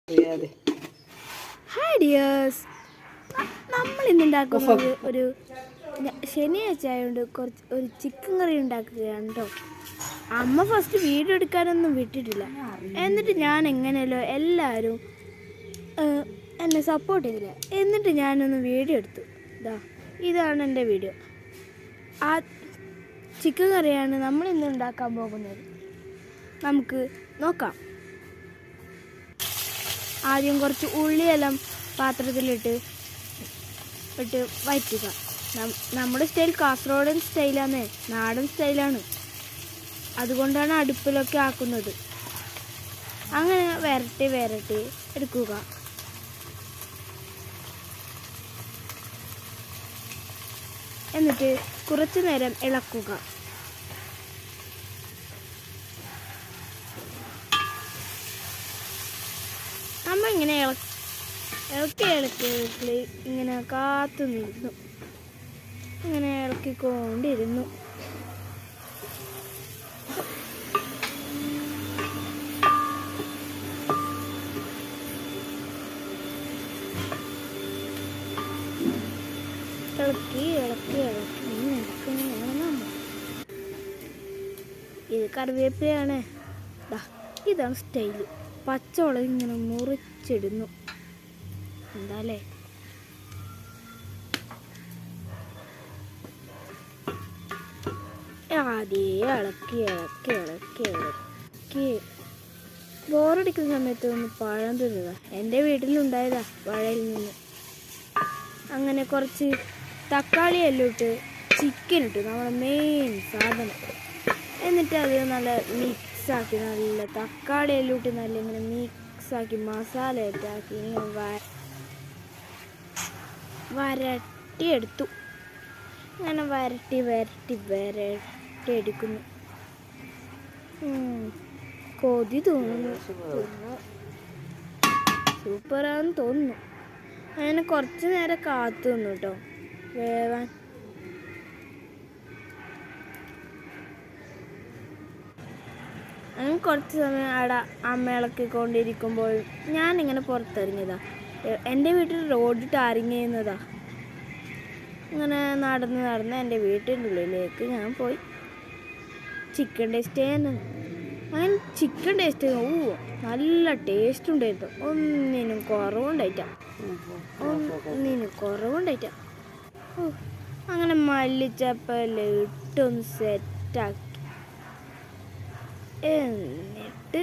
Hi dears, നമ്മൾ ഇന്നുണ്ടാക്കുന്നത് ഒരു ശനിയാഴ്ച ആയതുകൊണ്ട് ഒരു ചിക്കൻ കറി ഉണ്ടാക്കുകയാണ് കേട്ടോ. അമ്മ ഫസ്റ്റ് വീഡിയോ എടുക്കാനൊന്നും വിട്ടിട്ടില്ല. എന്നിട്ട് ഞാൻ എങ്ങനെയല്ലോ എല്ലാവരും എന്നെ സപ്പോർട്ട് ചെയ്തില്ല. എന്നിട്ട് ഞാനൊന്ന് വീഡിയോ എടുത്തു. ഇതാണ് എൻ്റെ വീഡിയോ. ആ ചിക്കൻ കറിയാണ് നമ്മൾ ഇന്ന് ഉണ്ടാക്കാൻ പോകുന്നത്. നമുക്ക് നോക്കാം. ആദ്യം കുറച്ച് ഉള്ളിയെല്ലാം പാത്രത്തിലിട്ട് വഴറ്റുക. നമ്മുടെ സ്റ്റൈൽ കാസർഗോഡൻ സ്റ്റൈലാണ്, നാടൻ സ്റ്റൈലാണ്. അതുകൊണ്ടാണ് അടുപ്പിലൊക്കെ ആക്കുന്നത്. അങ്ങനെ വരട്ടി എടുക്കുക. എന്നിട്ട് കുറച്ചു നേരം ഇളക്കുക. നമ്മൾ ഇങ്ങനെ ഇളക്കി ഇങ്ങനെ കാത്തു നിന്നു, ഇങ്ങനെ ഇളക്കിക്കൊണ്ടിരുന്നു. ഇളക്കി ഇത് കറിവേപ്പിലയാണ്. ഇതാണ് സ്റ്റൈല്. പച്ചമുളക് ഇങ്ങനെ മുറിച്ചിടുന്നു. എന്താല്ലേ, ആദ്യം ഇളക്കി ബോറടിക്കുന്ന സമയത്ത് ഒന്ന് പഴം തിന്നുക. എൻ്റെ വീട്ടിലുണ്ടായതാ, വാഴയിൽ നിന്ന്. അങ്ങനെ കുറച്ച് തക്കാളിയെല്ലാം ഇട്ട് ചിക്കൻ ഇട്ടു, നമ്മുടെ മെയിൻ സാധനം. എന്നിട്ട് അത് നല്ല മിക്സാക്കി, നല്ല തക്കാളിയെല്ലാം ഇട്ട് നല്ല ഇങ്ങനെ മിക്സാക്കി മസാല ഇട്ടാക്കി ഇങ്ങനെ വരട്ടിയെടുത്തു. അങ്ങനെ വരട്ടി എടുക്കുന്നു. കൊതി തോന്നുന്നു, സൂപ്പറാന്ന് തോന്നുന്നു. അങ്ങനെ കുറച്ച് നേരം കാത്തു നിന്നു കേട്ടോ വേവാൻ. അങ്ങനെ കുറച്ച് സമയം അവിടെ അമ്മ ഇളക്കിക്കൊണ്ടിരിക്കുമ്പോൾ ഞാനിങ്ങനെ പുറത്തിറങ്ങിയതാ. എൻ്റെ വീട്ടിൽ റോഡ് ടാറിങ് ചെയ്യുന്നതാ. ഇങ്ങനെ നടന്ന് എൻ്റെ വീട്ടിൻ്റെ ഉള്ളിലേക്ക് ഞാൻ പോയി ചിക്കൻ ടേസ്റ്റ് ചെയ്യാൻ. അങ്ങനെ ചിക്കൻ ടേസ്റ്റ് നല്ല ടേസ്റ്റ് ഉണ്ടായിരുന്നു. ഒന്നിനും കുറവുണ്ടായിട്ട. അങ്ങനെ മല്ലിച്ചപ്പെല്ലാം ഇട്ടൊന്ന് സെറ്റാക്കി. എന്നിട്ട്